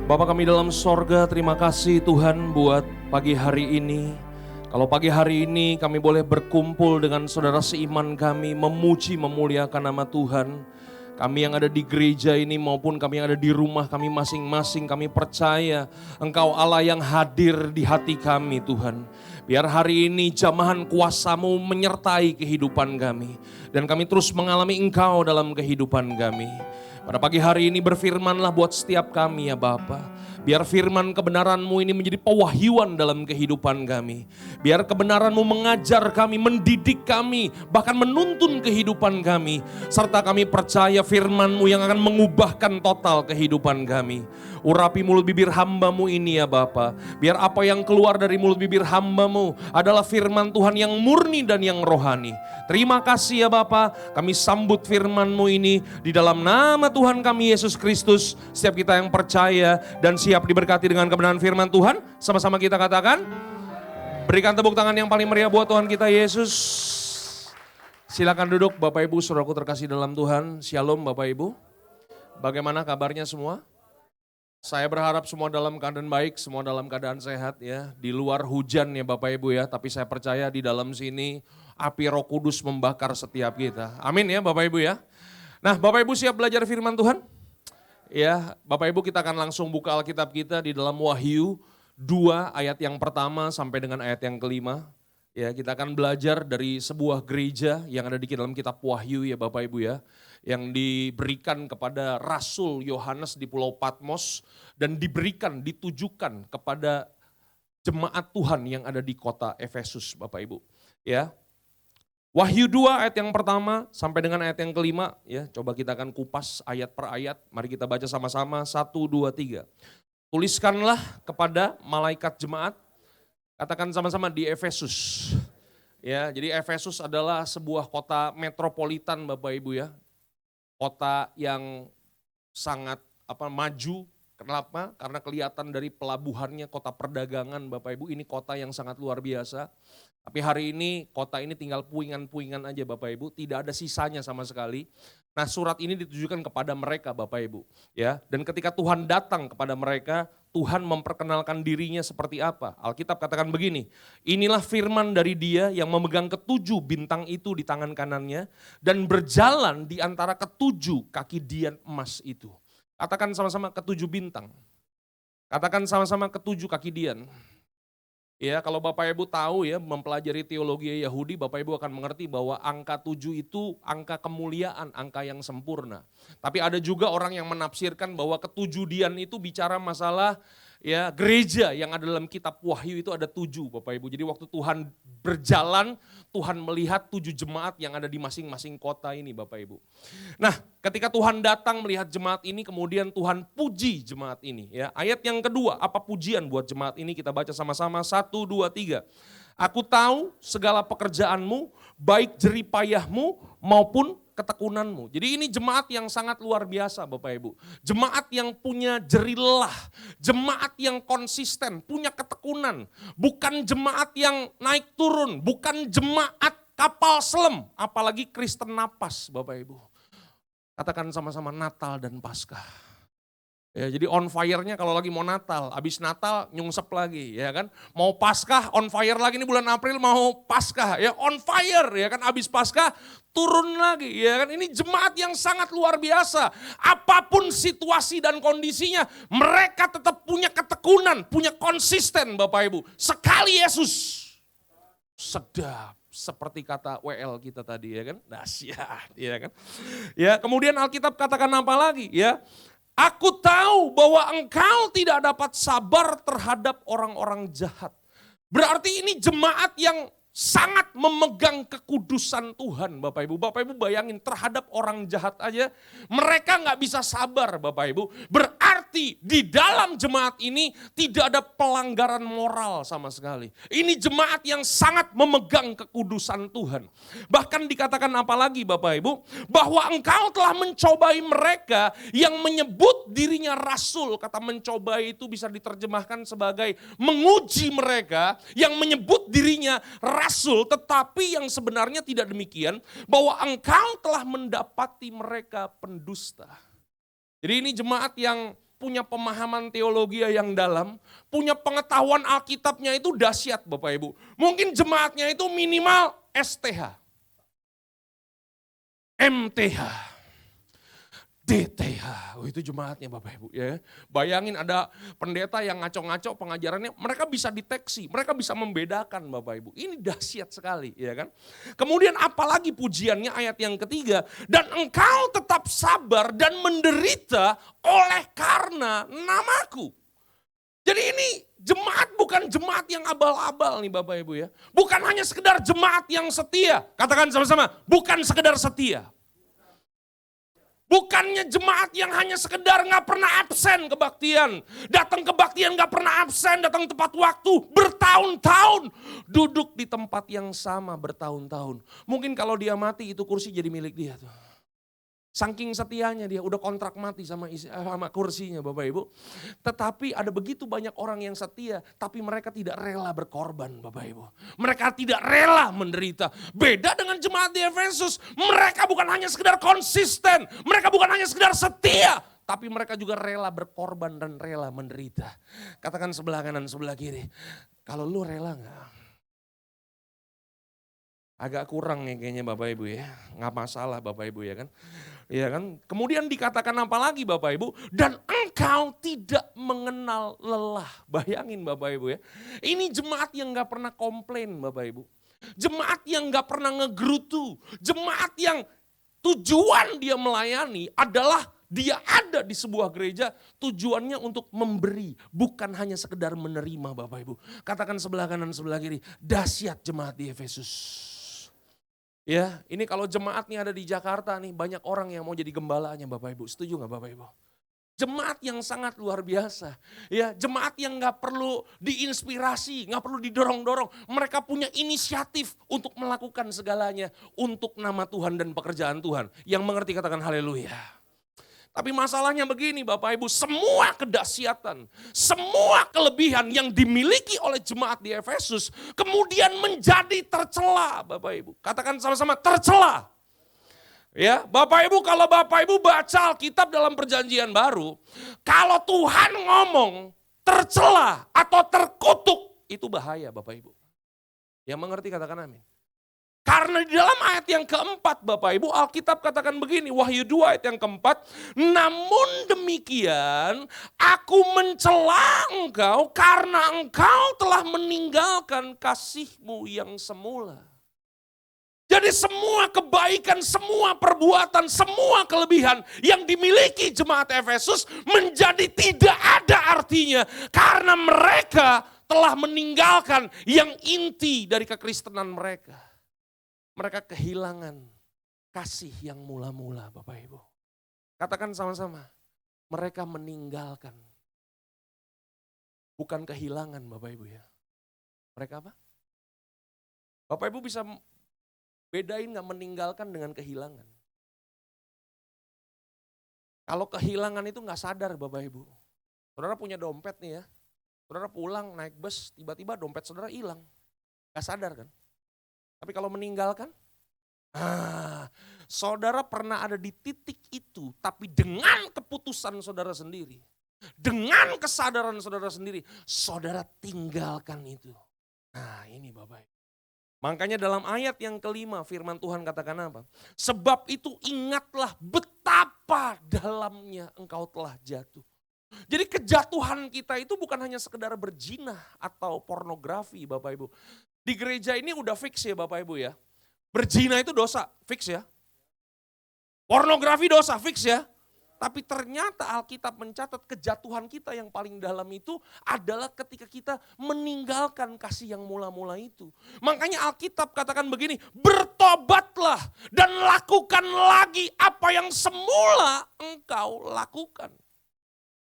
Bapa kami dalam sorga, terima kasih Tuhan buat pagi hari ini. Kalau pagi hari ini kami boleh berkumpul dengan saudara seiman kami, memuji, memuliakan nama Tuhan. Kami yang ada di gereja ini maupun kami yang ada di rumah kami masing-masing, kami percaya Engkau Allah yang hadir di hati kami Tuhan. Biar hari ini jamahan kuasa-Mu menyertai kehidupan kami. Dan kami terus mengalami Engkau dalam kehidupan kami. Pada pagi hari ini berfirmanlah buat setiap kami ya Bapa. Biar firman kebenaran-Mu ini menjadi pewahyuan dalam kehidupan kami. Biar kebenaran-Mu mengajar kami, mendidik kami, bahkan menuntun kehidupan kami. Serta kami percaya firman-Mu yang akan mengubahkan total kehidupan kami. Urapi mulut bibir hamba-Mu ini ya Bapa. Biar apa yang keluar dari mulut bibir hamba-Mu adalah firman Tuhan yang murni dan yang rohani. Terima kasih ya Bapa, kami sambut firman-Mu ini di dalam nama Tuhan kami Yesus Kristus. Setiap kita yang percaya dan siap diberkati dengan kebenaran firman Tuhan, sama-sama kita katakan, berikan tepuk tangan yang paling meriah buat Tuhan kita Yesus. Silakan duduk Bapak Ibu, saudaraku terkasih dalam Tuhan. Shalom Bapak Ibu. Bagaimana kabarnya semua? Saya berharap semua dalam keadaan baik, semua dalam keadaan sehat ya. Di luar hujan ya Bapak Ibu ya, tapi saya percaya di dalam sini api Roh Kudus membakar setiap kita. Amin ya Bapak Ibu ya. Nah Bapak Ibu siap belajar firman Tuhan? Ya Bapak Ibu kita akan langsung buka Alkitab kita di dalam Wahyu 2 ayat yang pertama sampai dengan ayat yang kelima. Ya kita akan belajar dari sebuah gereja yang ada di dalam kitab Wahyu ya Bapak Ibu ya. Yang diberikan kepada Rasul Yohanes di Pulau Patmos dan ditujukan kepada jemaat Tuhan yang ada di kota Efesus Bapak Ibu. Ya. Wahyu 2 ayat yang pertama sampai dengan ayat yang kelima ya, coba kita akan kupas ayat per ayat. Mari kita baca sama-sama 1 2 3. Tuliskanlah kepada malaikat jemaat, katakan sama-sama di Efesus. Ya, jadi Efesus adalah sebuah kota metropolitan Bapak Ibu ya. Kota yang sangat maju. Kenapa? Karena kelihatan dari pelabuhannya, kota perdagangan Bapak Ibu, ini kota yang sangat luar biasa. Tapi hari ini kota ini tinggal puingan-puingan aja Bapak Ibu, tidak ada sisanya sama sekali. Nah surat ini ditujukan kepada mereka Bapak Ibu. Ya, dan ketika Tuhan datang kepada mereka, Tuhan memperkenalkan dirinya seperti apa. Alkitab katakan begini, inilah firman dari Dia yang memegang ketujuh bintang itu di tangan kanannya dan berjalan di antara ketujuh kaki dian emas itu. Katakan sama-sama ketujuh bintang. Katakan sama-sama ketujuh kaki dian. Ya, kalau Bapak Ibu tahu ya, mempelajari teologi Yahudi, Bapak Ibu akan mengerti bahwa angka 7 itu angka kemuliaan, angka yang sempurna. Tapi ada juga orang yang menafsirkan bahwa ketujuh dian itu bicara masalah ya gereja yang ada dalam kitab Wahyu itu ada 7 Bapak Ibu. Jadi waktu Tuhan berjalan, Tuhan melihat 7 jemaat yang ada di masing-masing kota ini Bapak Ibu. Nah ketika Tuhan datang melihat jemaat ini, kemudian Tuhan puji jemaat ini. Ya. Ayat yang kedua, apa pujian buat jemaat ini? Kita baca sama-sama 1, 2, 3. Aku tahu segala pekerjaanmu, baik jeripayahmu maupun ketekunanmu. Jadi ini jemaat yang sangat luar biasa Bapak Ibu. Jemaat yang punya jerilah, jemaat yang konsisten, punya ketekunan. Bukan jemaat yang naik turun, bukan jemaat kapal selam, apalagi Kristen napas Bapak Ibu. Katakan sama-sama Natal dan Paskah. Ya, jadi on fire-nya kalau lagi mau Natal, habis Natal nyungsep lagi ya kan. Mau Paskah on fire lagi nih bulan April mau Paskah ya on fire ya kan, habis Paskah turun lagi ya kan. Ini jemaat yang sangat luar biasa. Apapun situasi dan kondisinya mereka tetap punya ketekunan, punya konsisten Bapak Ibu. Sekali Yesus sedap. Seperti kata WL kita tadi ya kan, dahsyat ya kan. Ya, kemudian Alkitab katakan apa lagi ya? Aku tahu bahwa engkau tidak dapat sabar terhadap orang-orang jahat. Berarti ini jemaat yang sangat memegang kekudusan Tuhan Bapak Ibu. Bapak Ibu bayangin terhadap orang jahat aja mereka gak bisa sabar Bapak Ibu. Berarti di dalam jemaat ini tidak ada pelanggaran moral sama sekali. Ini jemaat yang sangat memegang kekudusan Tuhan. Bahkan dikatakan apa lagi Bapak Ibu? Bahwa engkau telah mencobai mereka yang menyebut dirinya rasul. Kata mencobai itu bisa diterjemahkan sebagai menguji mereka yang menyebut dirinya rasul, tetapi yang sebenarnya tidak demikian, bahwa engkau telah mendapati mereka pendusta. Jadi ini jemaat yang punya pemahaman teologi yang dalam, punya pengetahuan Alkitabnya itu dahsyat Bapak Ibu. Mungkin jemaatnya itu minimal STH, MTH, DTH, itu jemaatnya Bapak Ibu ya. Bayangin ada pendeta yang ngaco-ngaco pengajarannya, mereka bisa deteksi, mereka bisa membedakan Bapak Ibu. Ini dahsyat sekali ya kan. Kemudian apalagi pujiannya ayat yang ketiga, dan engkau tetap sabar dan menderita oleh karena namaku. Jadi ini jemaat bukan jemaat yang abal-abal nih Bapak Ibu ya. Bukan hanya sekedar jemaat yang setia, katakan sama-sama, bukan sekedar setia. Bukannya jemaat yang hanya sekedar gak pernah absen kebaktian. Datang kebaktian gak pernah absen, datang tepat waktu, bertahun-tahun. Duduk di tempat yang sama bertahun-tahun. Mungkin kalau dia mati itu kursi jadi milik dia tuh. Saking setianya dia udah kontrak mati sama kursinya Bapak Ibu. Tetapi ada begitu banyak orang yang setia, tapi mereka tidak rela berkorban Bapak Ibu. Mereka tidak rela menderita. Beda dengan jemaat di Efesus, mereka bukan hanya sekedar konsisten, mereka bukan hanya sekedar setia, tapi mereka juga rela berkorban dan rela menderita. Katakan sebelah kanan, sebelah kiri, kalau lu rela gak? Agak kurang nih kayaknya Bapak Ibu ya, nggak masalah Bapak Ibu ya kan. Ya kan? Kemudian dikatakan apa lagi Bapak Ibu? Dan engkau tidak mengenal lelah. Bayangin Bapak Ibu ya. Ini jemaat yang nggak pernah komplain Bapak Ibu. Jemaat yang nggak pernah ngegerutu. Jemaat yang tujuan dia melayani adalah dia ada di sebuah gereja tujuannya untuk memberi. Bukan hanya sekedar menerima Bapak Ibu. Katakan sebelah kanan sebelah kiri. Dahsyat jemaat di Efesus. Ya, ini kalau jemaat nih ada di Jakarta nih, banyak orang yang mau jadi gembalanya Bapak Ibu. Setuju gak Bapak Ibu? Jemaat yang sangat luar biasa. Ya, jemaat yang gak perlu diinspirasi, gak perlu didorong-dorong. Mereka punya inisiatif untuk melakukan segalanya untuk nama Tuhan dan pekerjaan Tuhan. Yang mengerti katakan haleluya. Tapi masalahnya begini Bapak Ibu, semua kedahsyatan, semua kelebihan yang dimiliki oleh jemaat di Efesus kemudian menjadi tercela Bapak Ibu. Katakan sama-sama tercela. Ya, Bapak Ibu, kalau Bapak Ibu baca Alkitab dalam Perjanjian Baru, kalau Tuhan ngomong tercela atau terkutuk, itu bahaya Bapak Ibu. Yang mengerti katakan amin. Karena di dalam ayat yang keempat Bapak Ibu, Alkitab katakan begini, Wahyu 2 ayat yang keempat, namun demikian aku mencela engkau karena engkau telah meninggalkan kasihmu yang semula. Jadi semua kebaikan, semua perbuatan, semua kelebihan yang dimiliki jemaat Efesus menjadi tidak ada artinya. Karena mereka telah meninggalkan yang inti dari kekristenan mereka. Mereka kehilangan kasih yang mula-mula Bapak Ibu. Katakan sama-sama, mereka meninggalkan. Bukan kehilangan Bapak Ibu ya. Mereka apa? Bapak Ibu bisa bedain gak meninggalkan dengan kehilangan? Kalau kehilangan itu gak sadar Bapak Ibu. Saudara punya dompet nih ya. Saudara pulang naik bus, tiba-tiba dompet saudara hilang. Gak sadar kan? Tapi kalau meninggalkan, saudara pernah ada di titik itu, tapi dengan keputusan saudara sendiri, dengan kesadaran saudara sendiri, saudara tinggalkan itu. Nah ini Bapak. Makanya dalam ayat yang kelima firman Tuhan katakan apa? Sebab itu ingatlah betapa dalamnya engkau telah jatuh. Jadi kejatuhan kita itu bukan hanya sekedar berzina atau pornografi Bapak Ibu. Di gereja ini udah fix ya Bapak Ibu ya. Berzina itu dosa, fix ya. Pornografi dosa, fix ya. Tapi ternyata Alkitab mencatat kejatuhan kita yang paling dalam itu adalah ketika kita meninggalkan kasih yang mula-mula itu. Makanya Alkitab katakan begini, bertobatlah dan lakukan lagi apa yang semula engkau lakukan.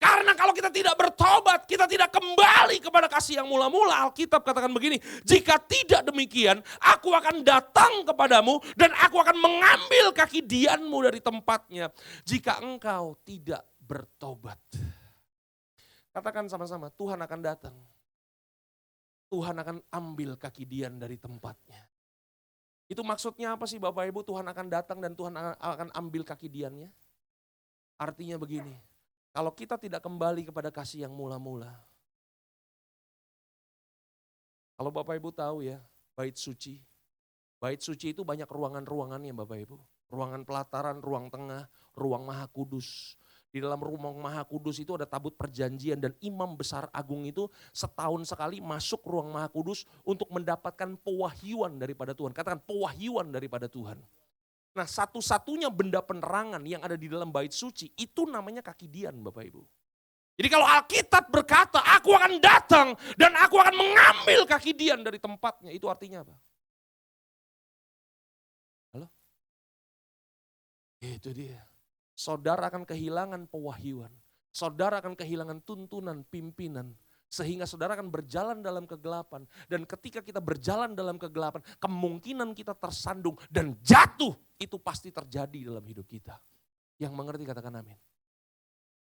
Karena kalau kita tidak bertobat, kita tidak kembali kepada kasih yang mula-mula. Alkitab katakan begini, jika tidak demikian, aku akan datang kepadamu dan aku akan mengambil kaki dianmu dari tempatnya. Jika engkau tidak bertobat. Katakan sama-sama, Tuhan akan datang. Tuhan akan ambil kaki dian dari tempatnya. Itu maksudnya apa sih Bapak Ibu? Tuhan akan datang dan Tuhan akan ambil kaki diannya. Artinya begini. Kalau kita tidak kembali kepada kasih yang mula-mula. Kalau Bapak Ibu tahu ya, bait suci. Bait suci itu banyak ruangan-ruangannya Bapak Ibu. Ruangan pelataran, ruang tengah, ruang maha kudus. Di dalam ruang maha kudus itu ada tabut perjanjian dan imam besar agung itu setahun sekali masuk ruang maha kudus untuk mendapatkan pewahyuan daripada Tuhan. Katakan pewahyuan daripada Tuhan. Nah, satu-satunya benda penerangan yang ada di dalam bait suci itu namanya kaki dian Bapak Ibu. Jadi kalau Alkitab berkata, aku akan datang dan aku akan mengambil kaki dian dari tempatnya, itu artinya apa? Halo? Itu dia. Saudara akan kehilangan pewahyuan. Saudara akan kehilangan tuntunan pimpinan. Sehingga saudara akan berjalan dalam kegelapan. Dan ketika kita berjalan dalam kegelapan, kemungkinan kita tersandung dan jatuh. Itu pasti terjadi dalam hidup kita. Yang mengerti katakan amin.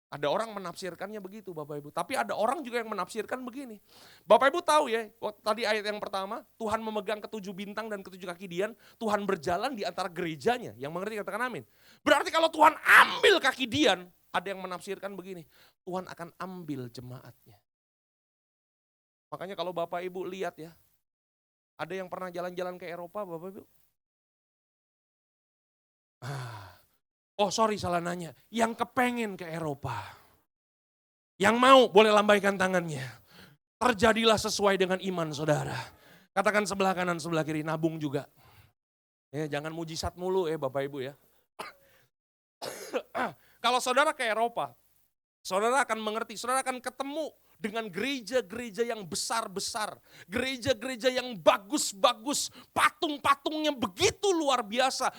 Ada orang menafsirkannya begitu Bapak Ibu. Tapi ada orang juga yang menafsirkan begini. Bapak Ibu tahu ya, tadi ayat yang pertama, Tuhan memegang ketujuh bintang dan ketujuh kaki dian. Tuhan berjalan di antara gerejanya. Yang mengerti katakan amin. Berarti kalau Tuhan ambil kaki dian, ada yang menafsirkan begini. Tuhan akan ambil jemaatnya. Makanya kalau Bapak Ibu lihat ya, ada yang pernah jalan-jalan ke Eropa Bapak Ibu? Oh sorry salah nanya, yang kepengen ke Eropa. Yang mau boleh lambaikan tangannya. Terjadilah sesuai dengan iman saudara. Katakan sebelah kanan sebelah kiri, nabung juga. Jangan mujizat mulu Bapak Ibu ya. Kalau saudara ke Eropa, saudara akan mengerti, saudara akan ketemu dengan gereja-gereja yang besar-besar, gereja-gereja yang bagus-bagus, patung-patungnya begitu luar biasa,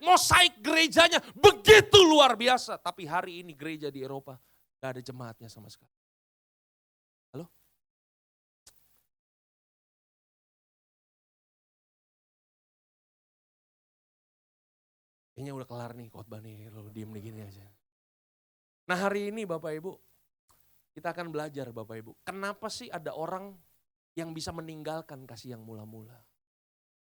mosaik gerejanya begitu luar biasa. Tapi hari ini gereja di Eropa gak ada jemaatnya sama sekali. Halo? Kayaknya udah kelar nih khotbah nih, lo diem gini aja. Nah hari ini Bapak Ibu, kita akan belajar Bapak Ibu, kenapa sih ada orang yang bisa meninggalkan kasih yang mula-mula?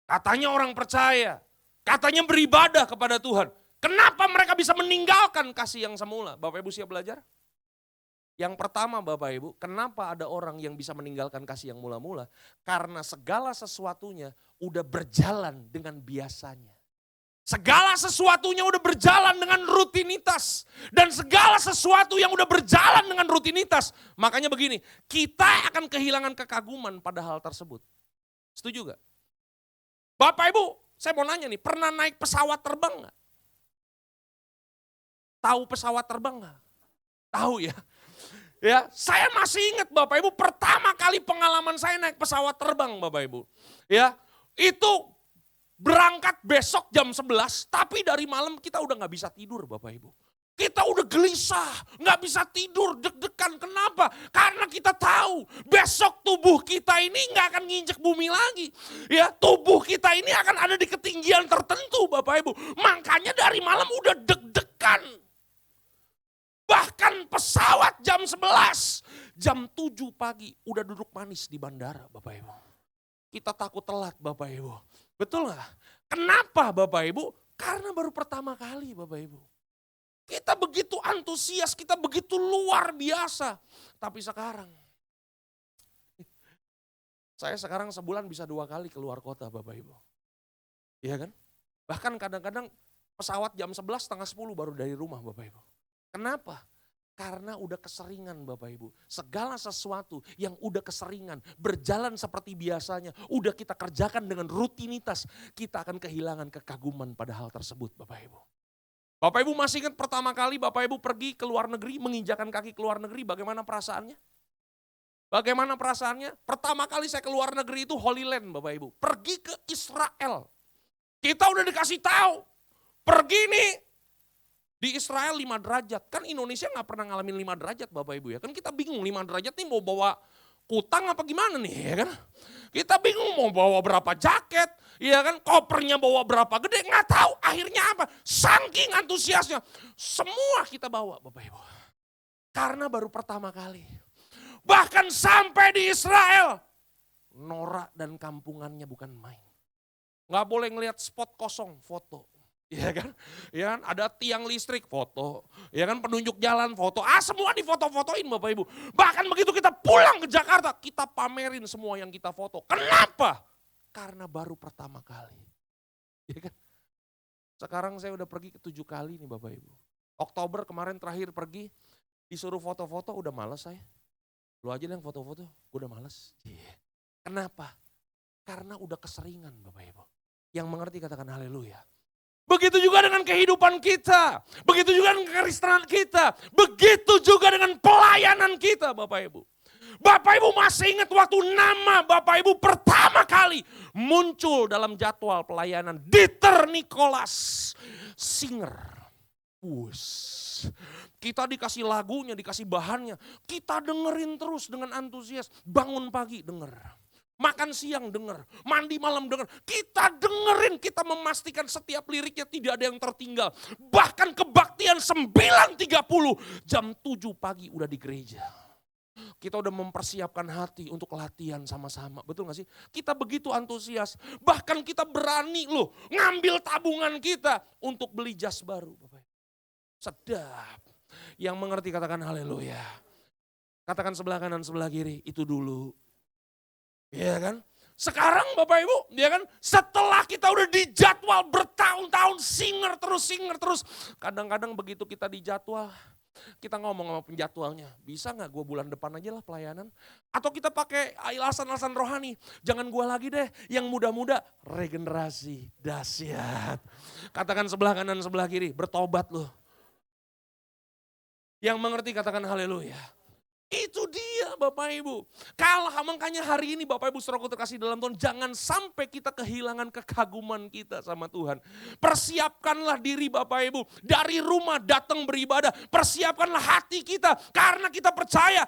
Katanya orang percaya, katanya beribadah kepada Tuhan. Kenapa mereka bisa meninggalkan kasih yang semula? Bapak Ibu siap belajar? Yang pertama Bapak Ibu, kenapa ada orang yang bisa meninggalkan kasih yang mula-mula? Karena segala sesuatunya udah berjalan dengan biasanya. Segala sesuatunya udah berjalan dengan rutinitas. Dan segala sesuatu yang udah berjalan dengan rutinitas. Makanya begini, kita akan kehilangan kekaguman pada hal tersebut. Setuju gak? Bapak Ibu, saya mau nanya nih, pernah naik pesawat terbang gak? Tahu pesawat terbang gak? Tahu ya? Ya, saya masih ingat Bapak Ibu, pertama kali pengalaman saya naik pesawat terbang Bapak Ibu. Ya, itu berangkat besok jam 11, tapi dari malam kita udah gak bisa tidur Bapak Ibu. Kita udah gelisah, gak bisa tidur, deg-degan. Kenapa? Karena kita tahu besok tubuh kita ini gak akan nginjek bumi lagi. Ya, tubuh kita ini akan ada di ketinggian tertentu Bapak Ibu. Makanya dari malam udah deg-degan. Bahkan pesawat jam 11, jam 7 pagi udah duduk manis di bandara Bapak Ibu. Kita takut telat Bapak Ibu. Betul gak? Kenapa Bapak Ibu? Karena baru pertama kali Bapak Ibu. Kita begitu antusias, kita begitu luar biasa. Tapi sekarang, saya sekarang sebulan bisa 2 kali keluar kota Bapak Ibu. Iya kan? Bahkan kadang-kadang pesawat jam 11, setengah 10 baru dari rumah Bapak Ibu. Kenapa? Karena udah keseringan Bapak Ibu. Segala sesuatu yang udah keseringan, berjalan seperti biasanya, udah kita kerjakan dengan rutinitas, kita akan kehilangan kekaguman pada hal tersebut Bapak Ibu. Bapak Ibu masih ingat pertama kali Bapak Ibu pergi ke luar negeri, menginjakan kaki ke luar negeri, bagaimana perasaannya? Bagaimana perasaannya? Pertama kali saya ke luar negeri itu Holy Land Bapak Ibu. Pergi ke Israel. Kita udah dikasih tahu, pergi nih. Di Israel 5 derajat, kan Indonesia gak pernah ngalamin 5 derajat Bapak Ibu ya. Kan kita bingung 5 derajat nih mau bawa kutang apa gimana nih ya kan. Kita bingung mau bawa berapa jaket, ya kan kopernya bawa berapa gede, gak tahu akhirnya apa. Saking antusiasnya, semua kita bawa Bapak Ibu. Karena baru pertama kali. Bahkan sampai di Israel, norak dan kampungannya bukan main. Gak boleh ngelihat spot kosong foto. Ya kan? Ya kan? Ada tiang listrik, foto. Ya kan? Penunjuk jalan, foto. Semua difoto-fotoin Bapak Ibu. Bahkan begitu kita pulang ke Jakarta, kita pamerin semua yang kita foto. Kenapa? Karena baru pertama kali. Ya kan? Sekarang saya udah pergi ke 7 kali nih Bapak Ibu. Oktober kemarin terakhir pergi, disuruh foto-foto udah males saya. Lu aja yang foto-foto, gue udah males. Kenapa? Karena udah keseringan Bapak Ibu. Yang mengerti katakan haleluya. Begitu juga dengan kehidupan kita. Begitu juga dengan kekristenan kita. Begitu juga dengan pelayanan kita Bapak Ibu. Bapak Ibu masih ingat waktu nama Bapak Ibu pertama kali muncul dalam jadwal pelayanan. Dieter Nicholas Singer. Kita dikasih lagunya, dikasih bahannya. Kita dengerin terus dengan antusias. Bangun pagi denger. Makan siang denger, mandi malam denger. Kita dengerin, kita memastikan setiap liriknya tidak ada yang tertinggal. Bahkan kebaktian 9.30, jam 7 pagi udah di gereja. Kita udah mempersiapkan hati untuk latihan sama-sama, betul gak sih? Kita begitu antusias, bahkan kita berani loh ngambil tabungan kita untuk beli jas baru. Sedap. Yang mengerti katakan haleluya. Katakan sebelah kanan, sebelah kiri, itu dulu. Ya kan? Sekarang Bapak Ibu, ya kan? Setelah kita udah dijadwal bertahun-tahun singer terus. Kadang-kadang begitu kita dijadwal, kita ngomong sama penjadwalnya, bisa gak gue bulan depan aja lah pelayanan? Atau kita pakai alasan-alasan rohani, jangan gue lagi deh, yang muda-muda, regenerasi, dahsyat. Katakan sebelah kanan, sebelah kiri, bertobat loh. Yang mengerti katakan haleluya. Itu dia Bapak Ibu. Kalau makanya hari ini Bapak Ibu saudaraku terkasih dalam Tuhan, jangan sampai kita kehilangan kekaguman kita sama Tuhan. Persiapkanlah diri Bapak Ibu, dari rumah datang beribadah, persiapkanlah hati kita karena kita percaya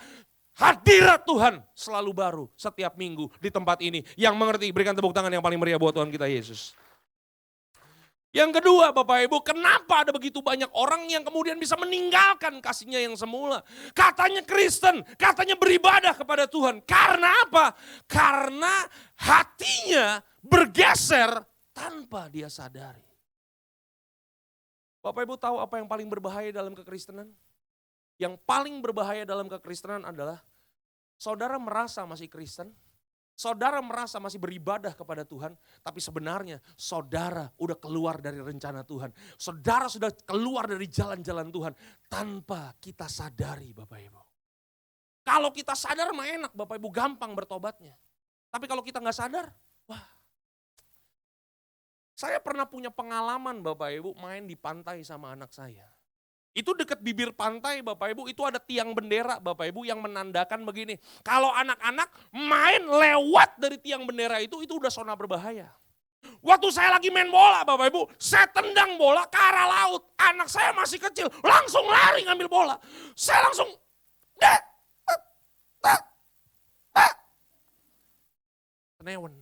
hadirat Tuhan selalu baru setiap minggu di tempat ini. Yang mengerti berikan tepuk tangan yang paling meriah buat Tuhan kita Yesus. Yang kedua Bapak Ibu, kenapa ada begitu banyak orang yang kemudian bisa meninggalkan kasihnya yang semula? Katanya Kristen, katanya beribadah kepada Tuhan. Karena apa? Karena hatinya bergeser tanpa dia sadari. Bapak Ibu tahu apa yang paling berbahaya dalam kekristenan? Yang paling berbahaya dalam kekristenan adalah saudara merasa masih Kristen, saudara merasa masih beribadah kepada Tuhan, tapi sebenarnya saudara udah keluar dari rencana Tuhan. Saudara sudah keluar dari jalan-jalan Tuhan tanpa kita sadari Bapak Ibu. Kalau kita sadar mah enak Bapak Ibu, gampang bertobatnya. Tapi kalau kita nggak sadar, wah. Saya pernah punya pengalaman Bapak Ibu main di pantai sama anak saya. Itu dekat bibir pantai Bapak Ibu, itu ada tiang bendera Bapak Ibu yang menandakan begini. Kalau anak-anak main lewat dari tiang bendera itu udah zona berbahaya. Waktu saya lagi main bola Bapak Ibu, saya tendang bola ke arah laut. Anak saya masih kecil, langsung lari ngambil bola. Saya langsung, senewen.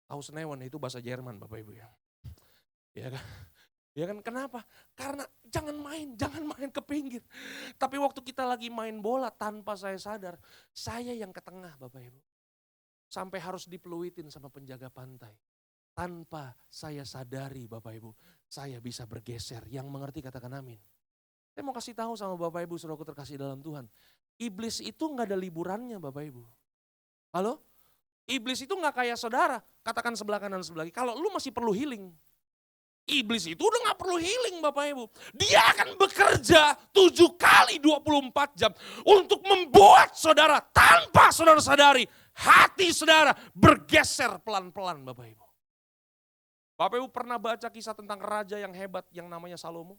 Tahu senewen itu bahasa Jerman Bapak Ibu ya. Ya kan? Ya kan, kenapa? Karena jangan main ke pinggir. Tapi waktu kita lagi main bola tanpa saya sadar, saya yang ke tengah Bapak Ibu. Sampai harus dipeluitin sama penjaga pantai. Tanpa saya sadari Bapak Ibu, saya bisa bergeser. Yang mengerti katakan amin. Saya mau kasih tahu sama Bapak Ibu, saudaraku terkasih dalam Tuhan. Iblis itu gak ada liburannya Bapak Ibu. Halo? Iblis itu gak kayak saudara. Katakan sebelah kanan sebelah kiri. Kalau lu masih perlu healing. Iblis itu udah gak perlu healing Bapak Ibu. Dia akan bekerja 7 kali 24 jam untuk membuat saudara tanpa saudara sadari. Hati saudara bergeser pelan-pelan Bapak Ibu. Bapak Ibu pernah baca kisah tentang raja yang hebat yang namanya Salomo?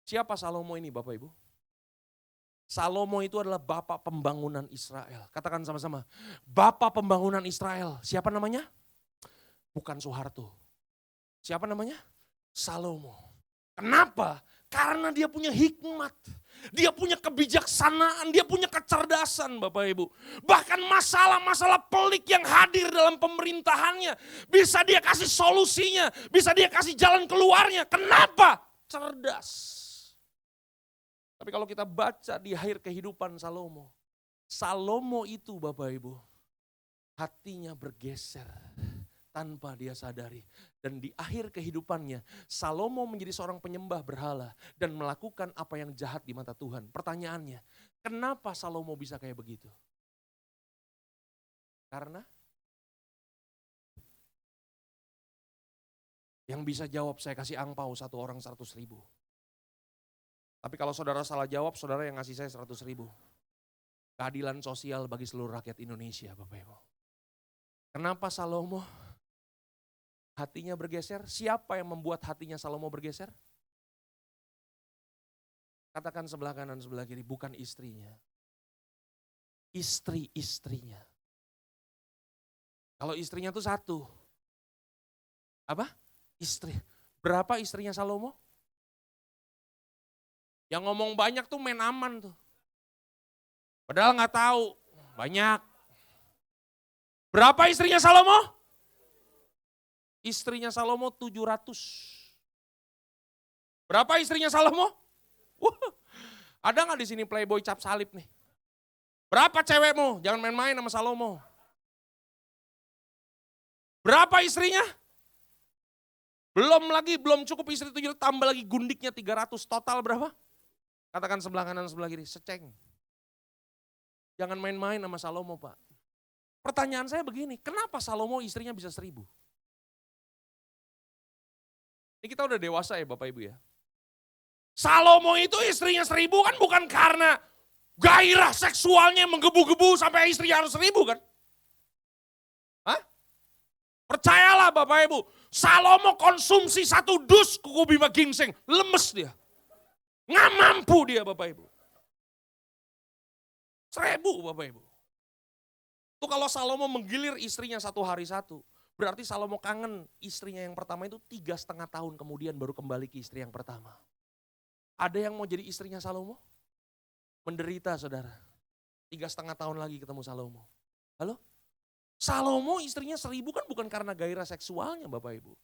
Siapa Salomo ini Bapak Ibu? Salomo itu adalah bapak pembangunan Israel. Katakan sama-sama, bapak pembangunan Israel. Siapa namanya? Bukan Soeharto. Siapa namanya? Salomo. Kenapa? Karena dia punya hikmat. Dia punya kebijaksanaan, dia punya kecerdasan Bapak Ibu. Bahkan masalah-masalah pelik yang hadir dalam pemerintahannya. Bisa dia kasih solusinya, bisa dia kasih jalan keluarnya. Kenapa? Cerdas. Tapi kalau kita baca di akhir kehidupan Salomo. Salomo itu Bapak Ibu, hatinya bergeser tanpa dia sadari. Dan di akhir kehidupannya, Salomo menjadi seorang penyembah berhala dan melakukan apa yang jahat di mata Tuhan. Pertanyaannya, kenapa Salomo bisa kayak begitu? Karena yang bisa jawab saya kasih angpau satu orang 100.000. Tapi kalau saudara salah jawab, saudara yang ngasih saya 100.000. Keadilan sosial bagi seluruh rakyat Indonesia, Bapak Ibu. Kenapa Salomo hatinya bergeser? Siapa yang membuat hatinya Salomo bergeser? Katakan sebelah kanan, sebelah kiri, bukan istrinya. Istri-istrinya. Kalau istrinya tuh satu. Apa? Istri. Berapa istrinya Salomo? Yang ngomong banyak tuh main aman tuh. Padahal nggak tahu, banyak. Berapa istrinya Salomo? Istrinya Salomo 700. Berapa istrinya Salomo? Ada nggak di sini playboy cap salib nih? Berapa cewekmu? Jangan main-main sama Salomo. Berapa istrinya? Belum cukup istri 700, tambah lagi gundiknya 300. Total berapa? Katakan sebelah kanan, sebelah kiri, seceng. Jangan main-main sama Salomo, Pak. Pertanyaan saya begini, kenapa Salomo istrinya bisa 1000? Ini kita udah dewasa ya Bapak Ibu ya. Salomo itu istrinya 1000 kan bukan karena gairah seksualnya menggebu-gebu sampai istrinya harus 1000 kan? Hah? Percayalah Bapak Ibu, Salomo konsumsi 1 dus kuku bima gingseng, lemes dia. Nggak mampu dia Bapak Ibu. 1000 Bapak Ibu. Itu kalau Salomo menggilir istrinya 1 hari 1, berarti Salomo kangen istrinya yang pertama itu 3,5 tahun kemudian baru kembali ke istri yang pertama. Ada yang mau jadi istrinya Salomo? Menderita saudara. 3,5 tahun lagi ketemu Salomo. Halo? Salomo istrinya 1000 kan bukan karena gairah seksualnya Bapak Ibu.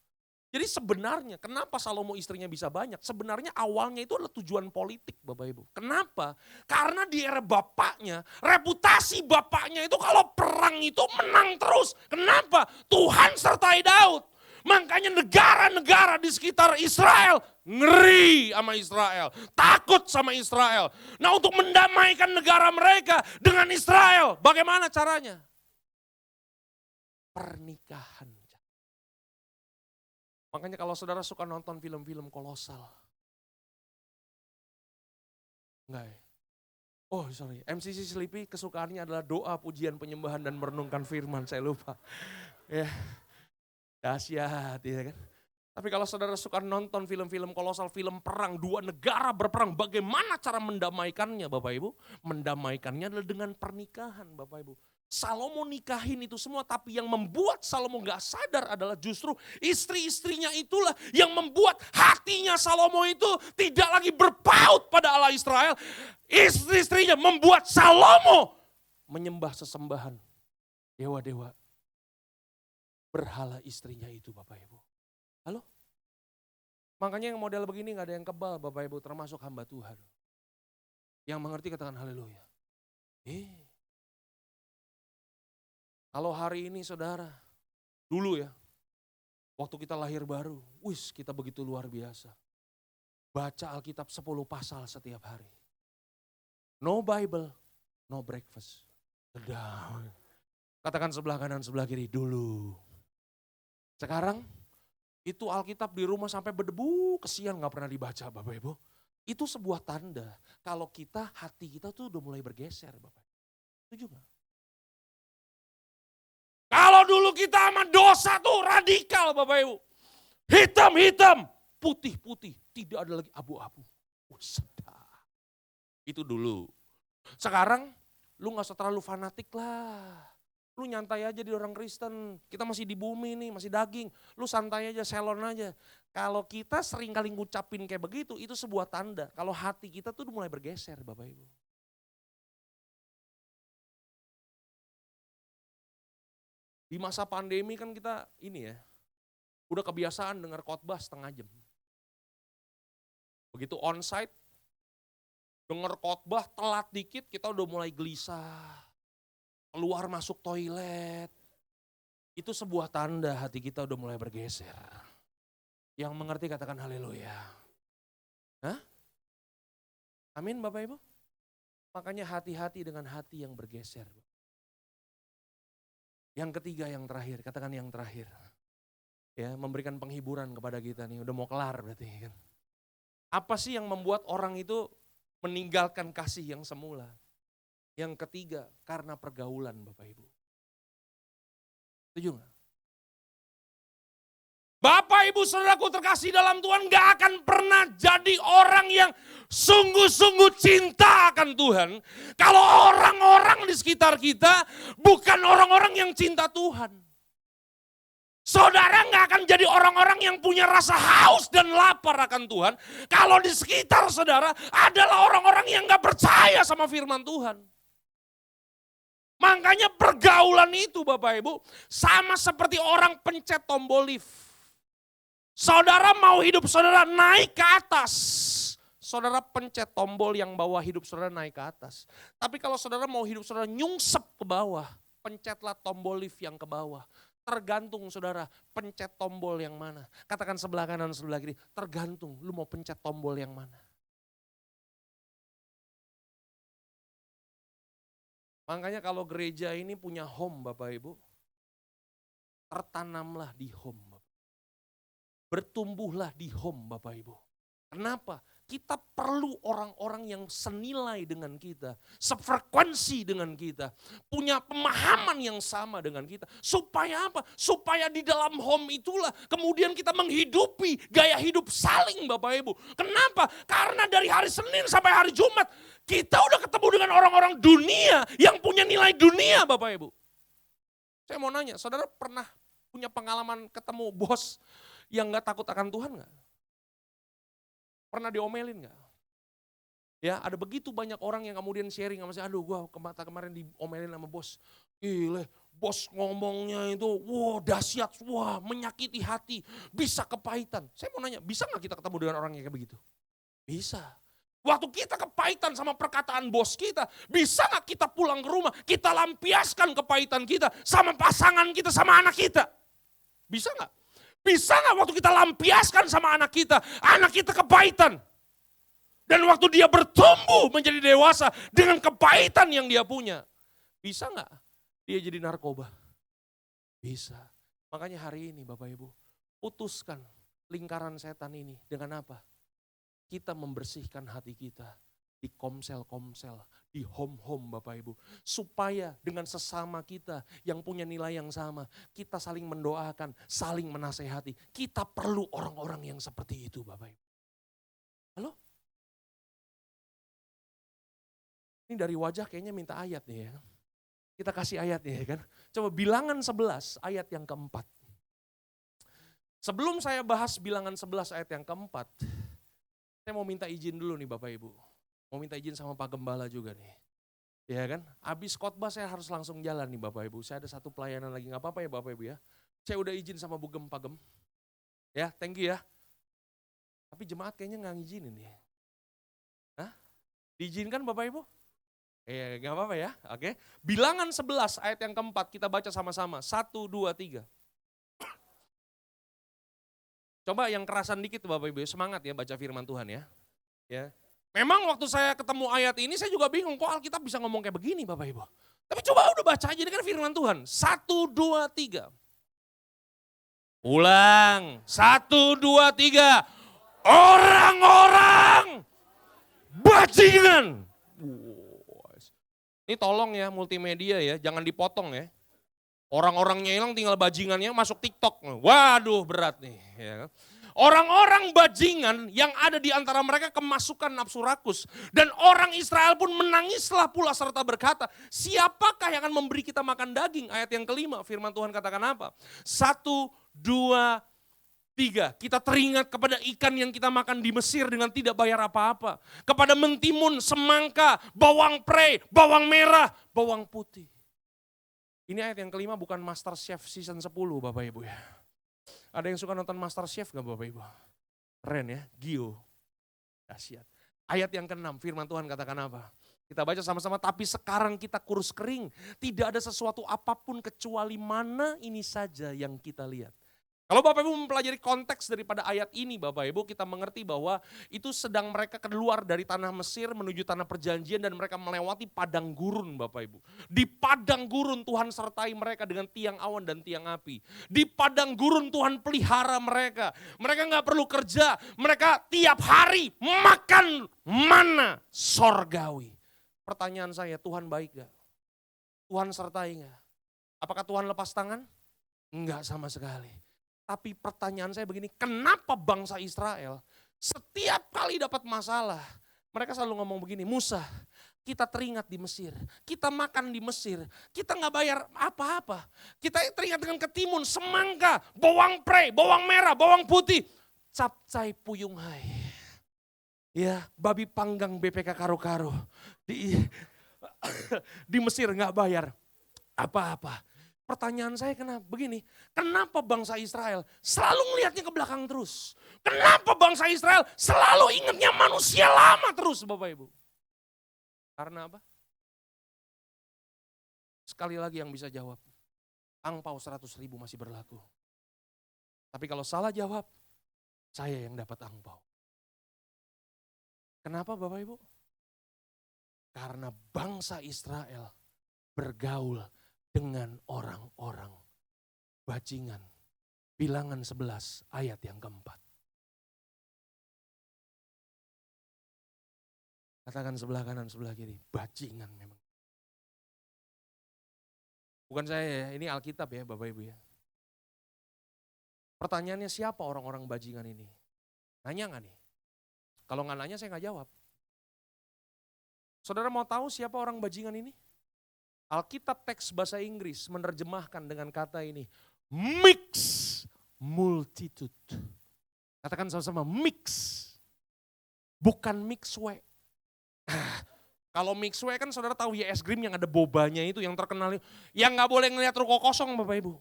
Jadi sebenarnya kenapa Salomo istrinya bisa banyak? Sebenarnya awalnya itu adalah tujuan politik Bapak Ibu. Kenapa? Karena di era bapaknya, reputasi bapaknya itu kalau perang itu menang terus. Kenapa? Tuhan sertai Daud. Makanya negara-negara di sekitar Israel ngeri sama Israel. Takut sama Israel. Nah untuk mendamaikan negara mereka dengan Israel, bagaimana caranya? Pernikahan. Makanya kalau saudara suka nonton film-film kolosal. Enggak ya? Oh sorry, MCC Sleepy kesukaannya adalah doa, pujian, penyembahan, dan merenungkan firman. Saya lupa. Ya, dahsyat ya kan. Tapi kalau saudara suka nonton film-film kolosal, film perang, 2 negara berperang. Bagaimana cara mendamaikannya Bapak Ibu? Mendamaikannya adalah dengan pernikahan Bapak Ibu. Salomo nikahin itu semua, tapi yang membuat Salomo gak sadar adalah justru istri-istrinya itulah yang membuat hatinya Salomo itu tidak lagi berpaut pada Allah Israel. Istri-istrinya membuat Salomo menyembah sesembahan dewa-dewa berhala istrinya itu Bapak Ibu. Halo? Makanya yang model begini gak ada yang kebal Bapak Ibu, termasuk hamba Tuhan. Yang mengerti katakan haleluya. Kalau hari ini saudara, dulu ya, waktu kita lahir baru, kita begitu luar biasa. Baca Alkitab 10 pasal setiap hari. No Bible, no breakfast. Sedang. Katakan sebelah kanan, sebelah kiri, dulu. Sekarang, itu Alkitab di rumah sampai berdebu, kesian gak pernah dibaca Bapak Ibu. Itu sebuah tanda, kalau hati kita tuh udah mulai bergeser Bapak. Setuju gak? Kalau dulu kita sama dosa tuh radikal Bapak Ibu. Hitam-hitam, putih-putih, tidak ada lagi abu-abu. Sedap. Itu dulu. Sekarang lu gak usah terlalu fanatik lah. Lu nyantai aja di orang Kristen. Kita masih di bumi nih, masih daging. Lu santai aja, selon aja. Kalau kita sering kali ngucapin kayak begitu, itu sebuah tanda. Kalau hati kita tuh udah mulai bergeser Bapak Ibu. Di masa pandemi kan kita ini ya, udah kebiasaan dengar khotbah setengah jam. Begitu onsite, dengar khotbah telat dikit kita udah mulai gelisah. Keluar masuk toilet. Itu sebuah tanda hati kita udah mulai bergeser. Yang mengerti katakan haleluya. Hah? Amin Bapak Ibu? Makanya hati-hati dengan hati yang bergeser. Yang ketiga, yang terakhir, katakan yang terakhir. Ya, memberikan penghiburan kepada kita nih, udah mau kelar berarti kan. Apa sih yang membuat orang itu meninggalkan kasih yang semula? Yang ketiga, karena pergaulan Bapak Ibu. Setuju nggak? Bapak Ibu Saudaraku terkasih dalam Tuhan gak akan pernah jadi orang yang sungguh-sungguh cinta akan Tuhan. Kalau orang-orang di sekitar kita bukan orang-orang yang cinta Tuhan. Saudara gak akan jadi orang-orang yang punya rasa haus dan lapar akan Tuhan. Kalau di sekitar saudara adalah orang-orang yang gak percaya sama firman Tuhan. Makanya pergaulan itu Bapak Ibu sama seperti orang pencet tombol lift. Saudara mau hidup saudara naik ke atas, saudara pencet tombol yang bawa hidup saudara naik ke atas. Tapi kalau saudara mau hidup saudara nyungsep ke bawah, pencetlah tombol lift yang ke bawah. Tergantung saudara pencet tombol yang mana. Katakan sebelah kanan sebelah kiri, tergantung lu mau pencet tombol yang mana. Makanya kalau gereja ini punya home Bapak Ibu, tertanamlah di home. Bertumbuhlah di home Bapak Ibu. Kenapa? Kita perlu orang-orang yang senilai dengan kita, sefrekuensi dengan kita, punya pemahaman yang sama dengan kita. Supaya apa? Supaya di dalam home itulah kemudian kita menghidupi gaya hidup saling Bapak Ibu. Kenapa? Karena dari hari Senin sampai hari Jumat kita udah ketemu dengan orang-orang dunia yang punya nilai dunia Bapak Ibu. Saya mau nanya, saudara pernah punya pengalaman ketemu bos yang gak takut akan Tuhan gak? Pernah diomelin gak? Ya ada begitu banyak orang yang kemudian sharing sama saya, aduh gue kemarin diomelin sama bos. Gile, bos ngomongnya itu, wah dahsyat, wah menyakiti hati, bisa kepahitan. Saya mau nanya, bisa gak kita ketemu dengan orang yang kayak begitu? Bisa. Waktu kita kepahitan sama perkataan bos kita, bisa gak kita pulang ke rumah, kita lampiaskan kepahitan kita sama pasangan kita, sama anak kita? Bisa gak? Bisa gak waktu kita lampiaskan sama anak kita kepahitan. Dan waktu dia bertumbuh menjadi dewasa dengan kepahitan yang dia punya. Bisa gak dia jadi narkoba? Bisa. Makanya hari ini Bapak Ibu, putuskan lingkaran setan ini dengan apa? Kita membersihkan hati kita di komsel-komsel, di home-home Bapak Ibu. Supaya dengan sesama kita yang punya nilai yang sama, kita saling mendoakan, saling menasehati. Kita perlu orang-orang yang seperti itu Bapak Ibu. Halo? Ini dari wajah kayaknya minta ayat nih ya. Kita kasih ayat nih ya kan. Coba Bilangan 11 ayat yang keempat. Sebelum saya bahas Bilangan 11 ayat yang keempat, saya mau minta izin dulu nih Bapak Ibu. Mau minta izin sama Pak Gembala juga nih. Ya kan, habis khotbah saya harus langsung jalan nih Bapak Ibu. Saya ada satu pelayanan lagi, gak apa-apa ya Bapak Ibu ya. Saya udah izin sama Bu Gem, Pak Gem. Ya, thank you ya. Tapi jemaat kayaknya gak ngizinin nih. Hah? Diizinkan Bapak Ibu? Gak apa-apa ya, oke. Bilangan 11 ayat yang keempat kita baca sama-sama. 1, 2, 3. Coba yang kerasan dikit Bapak Ibu, semangat ya baca firman Tuhan ya. Ya. Memang waktu saya ketemu ayat ini saya juga bingung kok Alkitab bisa ngomong kayak begini Bapak Ibu. Tapi coba udah baca aja, ini kan firman Tuhan. 1, 2, 3. Ulang, 1, 2, 3. Orang-orang bajingan. Ini tolong ya multimedia ya, jangan dipotong ya. Orang-orangnya hilang tinggal bajingannya masuk TikTok. Waduh berat nih. Ya. Orang-orang bajingan yang ada di antara mereka kemasukan nafsu rakus. Dan orang Israel pun menangislah pula serta berkata, siapakah yang akan memberi kita makan daging? Ayat yang kelima firman Tuhan katakan apa? 1, 2, 3. Kita teringat kepada ikan yang kita makan di Mesir dengan tidak bayar apa-apa. Kepada mentimun, semangka, bawang prei, bawang merah, bawang putih. Ini ayat yang kelima bukan Master Chef season 10 Bapak Ibu ya. Ada yang suka nonton Master Chef gak Bapak Ibu? Keren ya, Gio. Dahsyat. Ayat yang ke-6 firman Tuhan katakan apa? Kita baca sama-sama, tapi sekarang kita kurus kering. Tidak ada sesuatu apapun kecuali mana ini saja yang kita lihat. Kalau Bapak Ibu mempelajari konteks daripada ayat ini, Bapak Ibu, kita mengerti bahwa itu sedang mereka keluar dari tanah Mesir menuju tanah perjanjian dan mereka melewati padang gurun, Bapak Ibu. Di padang gurun Tuhan sertai mereka dengan tiang awan dan tiang api. Di padang gurun Tuhan pelihara mereka. Mereka nggak perlu kerja, mereka tiap hari makan mana sorgawi. Pertanyaan saya, Tuhan baik gak? Tuhan sertai gak? Apakah Tuhan lepas tangan? Enggak sama sekali. Tapi pertanyaan saya begini, kenapa bangsa Israel setiap kali dapat masalah, mereka selalu ngomong begini, Musa, kita teringat di Mesir, kita makan di Mesir, kita gak bayar apa-apa. Kita teringat dengan ketimun, semangka, bawang pre, bawang merah, bawang putih, capcay puyung hai. Ya, babi panggang BPK karo-karo. Di Mesir gak bayar apa-apa. Pertanyaan saya kenapa begini, kenapa bangsa Israel selalu melihatnya ke belakang terus? Kenapa bangsa Israel selalu ingatnya manusia lama terus, Bapak Ibu? Karena apa? Sekali lagi yang bisa jawab, angpau 100.000 masih berlaku. Tapi kalau salah jawab, saya yang dapat angpau. Kenapa Bapak Ibu? Karena bangsa Israel bergaul dengan orang-orang bajingan. Bilangan 11 ayat yang keempat. Katakan sebelah kanan, sebelah kiri. Bajingan memang. Bukan saya ya, ini Alkitab ya Bapak Ibu ya. Pertanyaannya siapa orang-orang bajingan ini? Nanya gak nih? Kalau gak nanya saya gak jawab. Saudara mau tahu siapa orang bajingan ini? Alkitab teks bahasa Inggris menerjemahkan dengan kata ini, mix multitude. Katakan sama-sama, mix. Bukan mixwe. Kalau mixwe kan saudara tahu ya es krim yang ada bobanya itu yang terkenal. Yang gak boleh ngelihat ruko kosong Bapak Ibu.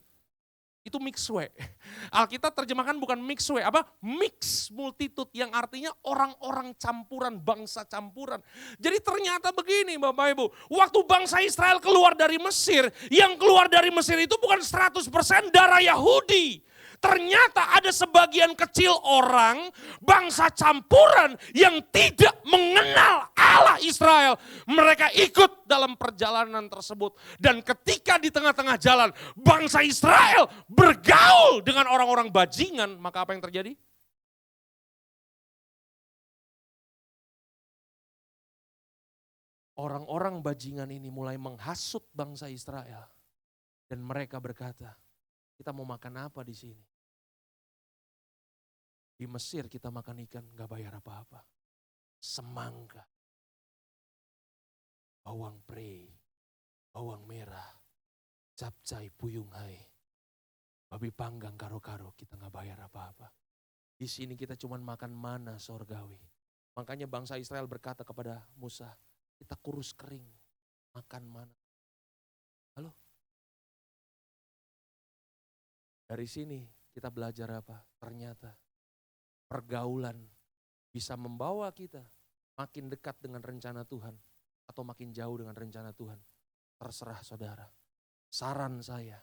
Itu mixwe. Alkitab terjemahkan bukan mixwe, apa? Mix multitude yang artinya orang-orang campuran, bangsa campuran. Jadi ternyata begini Bapak Ibu, waktu bangsa Israel keluar dari Mesir, yang keluar dari Mesir itu bukan 100% darah Yahudi. Ternyata ada sebagian kecil orang, bangsa campuran yang tidak mengenal Allah Israel. Mereka ikut dalam perjalanan tersebut. Dan ketika di tengah-tengah jalan, bangsa Israel bergaul dengan orang-orang bajingan, maka apa yang terjadi? Orang-orang bajingan ini mulai menghasut bangsa Israel. Dan mereka berkata, kita mau makan apa di sini? Di Mesir kita makan ikan gak bayar apa-apa. Semangka, bawang pre, bawang merah, capcay puyung hai, babi panggang karo-karo kita gak bayar apa-apa. Di sini kita cuma makan mana sorgawi. Makanya bangsa Israel berkata kepada Musa, kita kurus kering, makan mana. Halo? Dari sini kita belajar apa? Ternyata pergaulan bisa membawa kita makin dekat dengan rencana Tuhan atau makin jauh dengan rencana Tuhan. Terserah saudara. Saran saya,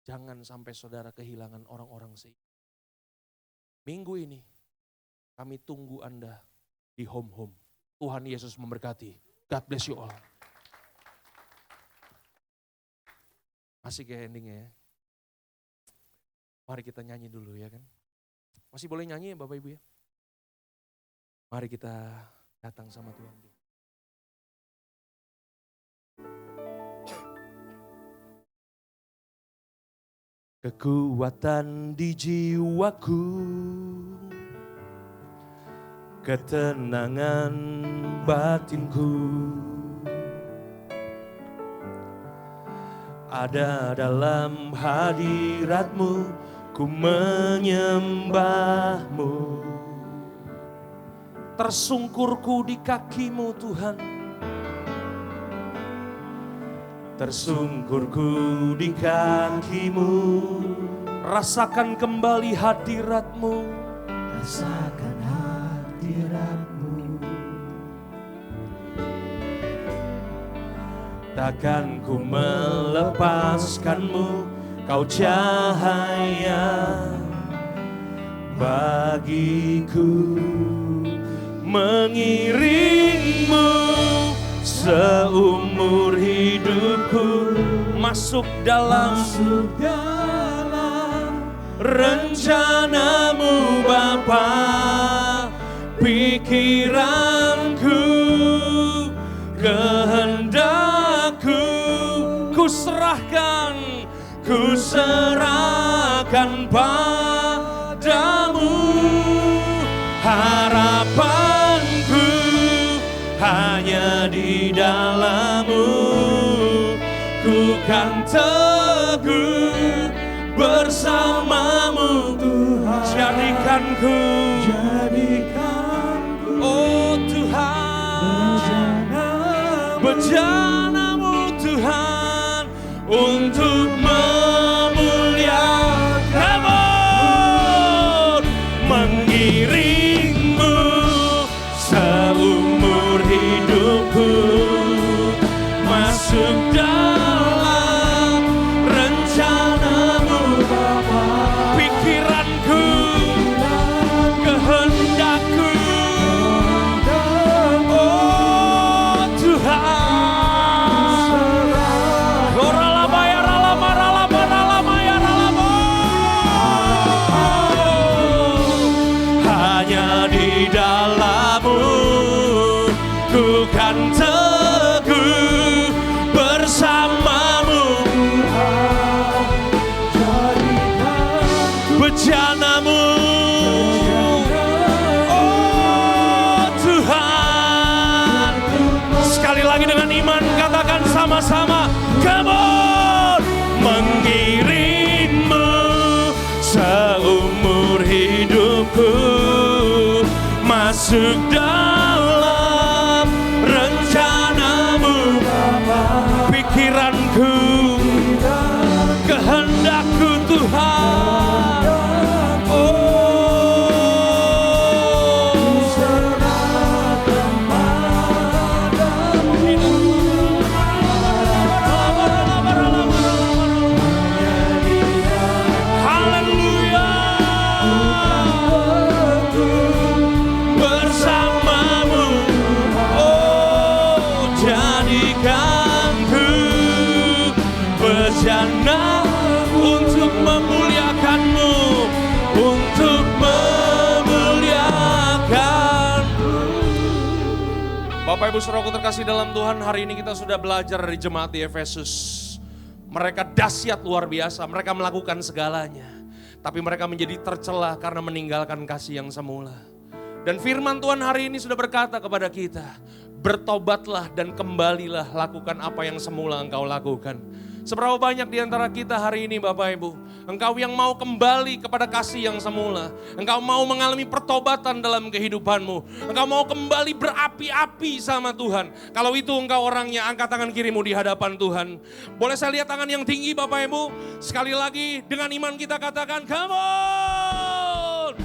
jangan sampai saudara kehilangan orang-orang seiman. Minggu ini kami tunggu Anda di home-home. Tuhan Yesus memberkati. God bless you all. Masih kayak endingnya ya. Mari kita nyanyi dulu ya kan. Masih boleh nyanyi ya Bapak Ibu ya. Mari kita datang sama Tuhan. Kekuatan di jiwaku, ketenangan batinku, ada dalam hadirat-Mu, ku menyembah-Mu. Tersungkurku di kaki-Mu Tuhan, tersungkurku di kaki-Mu. Rasakan kembali hadirat-Mu, rasakan hadirat-Mu. takkan ku melepaskanmu, kau cahaya bagiku. Mengiringmu seumur hidupku, masuk dalam rencanamu Bapa. Pikiranku, kehendakku, ku serahkan padamu. Harapanku hanya di dalam-Mu, ku kan teguh bersama-Mu Tuhan. Jadikanku, oh Tuhan, bejana-Mu Tuhan, untuk memuliakan-Mu. Mengiringmu seumur hidupku, masuk dalam rencana-Mu Bapa. Pikiranku, kehendakku, oh Tuhan. Hanya di dalam-Mu ku kan teguh bersama-Mu. Bejana-Mu, oh Tuhan. Sekali lagi dengan iman katakan sama-sama, come on. Mengiringmu seumur hidupku, masuk dalam rencana-Mu Bapa. Pikiranku, kehendakku Tuhan, bejana untuk memuliakan-Mu, untuk memuliakan-Mu. Bapak Ibu Saudaraku terkasih dalam Tuhan, hari ini kita sudah belajar dari jemaat di Efesus. Mereka dahsyat luar biasa, mereka melakukan segalanya. Tapi mereka menjadi tercela karena meninggalkan kasih yang semula. Dan firman Tuhan hari ini sudah berkata kepada kita, bertobatlah dan kembalilah lakukan apa yang semula engkau lakukan. Seberapa banyak di antara kita hari ini Bapak Ibu, engkau yang mau kembali kepada kasih yang semula. Engkau mau mengalami pertobatan dalam kehidupanmu. Engkau mau kembali berapi-api sama Tuhan. Kalau itu engkau orangnya, angkat tangan kirimu di hadapan Tuhan. Boleh saya lihat tangan yang tinggi Bapak Ibu? Sekali lagi dengan iman kita katakan, come on!